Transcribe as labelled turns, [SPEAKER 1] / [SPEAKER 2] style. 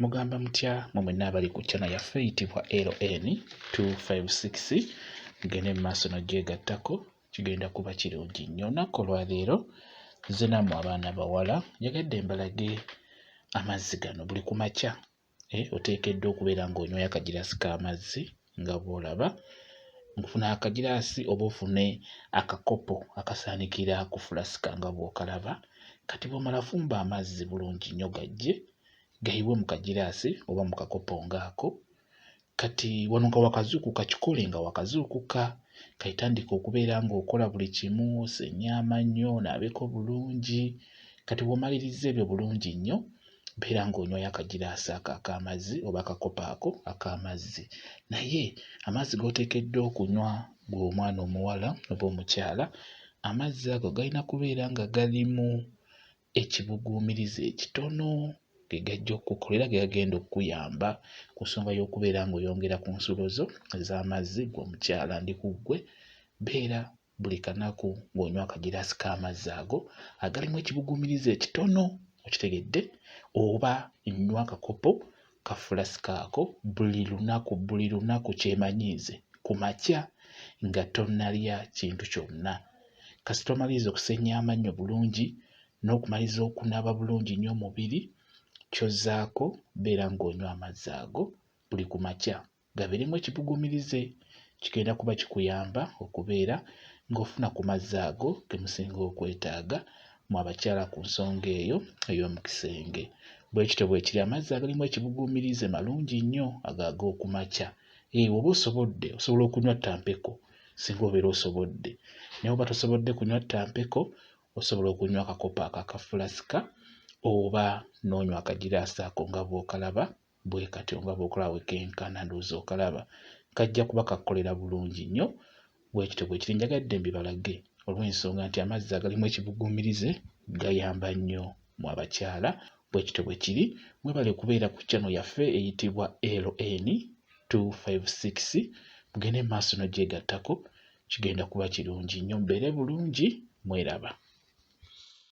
[SPEAKER 1] Mugamba mutya mmwe mwenna abali ku channel yaffe eyitibwa LN 256 mugende mu maaso n'ogyegattako kigenda kuba kirungi nnyo. Olunaku olwaleero nze nammwe abaana bawala njagadde mbalage amazzi gano buli ku makya oteekeddwa okubeera ng'onywera akagiraasi k'amazzi nga bw'olaba. Nkufuna akagiraasi oba ofune akakopo akasaanikira ku fulasika nga bw'okalaba. Kati bw'omala fumba amazzi bulungi nnyo gajje gayiwe mu kagiraasi oba mu kakopo ng'ako. Kati wano nga wakazuukuka kikole nga wakazuukuka kayitandika okubeera ng'okola buli kimu, osennya amannyo onaabeko bulungi. Kati bw'omaliriza ebyo bulungi nnyo beera ng'onywaya akagiraasi ako ak'amazzi oba akakopo ako ak'amazzi. Naye amazzi g'oteekeddwa okunywa ggwe omwana omuwala oba omukyala, amazzi ago galina kubeera nga galimu ekibuguumirizi ekitono ge gajja okukolera ge gagenda okukuyamba ku nsonga y'okubeera ng'oyongera ku nsulo zo ez'amazzi. Ggwe omukyala ndi ku ggwe, beera buli kanaku ng'onywa akagiraasi k'amazzi ago agalimu ekibuguumirizi ekitono, okitegedde? Oba nnywa akakopo ka fulasika ako buli lunaku kyemanyiize ku makya nga tonnalya kintu kyonna. Kasita omaliriza okusennya amannyo bulungi n'okumaliza okunaaba bulungi nnyo omubiri, ky'ozzaako beera ng'onywa amazzi ago buli ku makya gabeeremu ekibuguumirize. Kigenda kuba kikuyamba okubeera ng'ofuna ku mazzi ago ge musinga okwetaaga mu abakyala ku nsonga eyo ey'omu kisenge. Bwe kityo bwe kiri, amazzi agalimu ekibuguumirize malungi nnyo ago ag'oku makya. Oba osobodde osobola okunywa ttampeko singa obeera osobodde, naye oba tosobodde kunywa ttampeko osobola okunywa akakopo ako aka fulasika oba n'onywa akagiraasi ako nga bw'okalaba bwe katyo nga bw'okalaba bwe kenkana, ndowooza okalaba. Kajja kuba kakukolera bulungi nnyo. Bwe kityo bwe kiri, njagadde mbibalage olw'ensonga nti amazzi agalimu ekibuguumirize gayamba nnyo mu abakyala. Bwe kityo bwe kiri, mwebale kubeera ku channel yaffe eyitibwa LN 256 mugende mu maaso n'ogyegattako kigenda kuba kirungi nnyo. Mubeere bulungi, mweraba.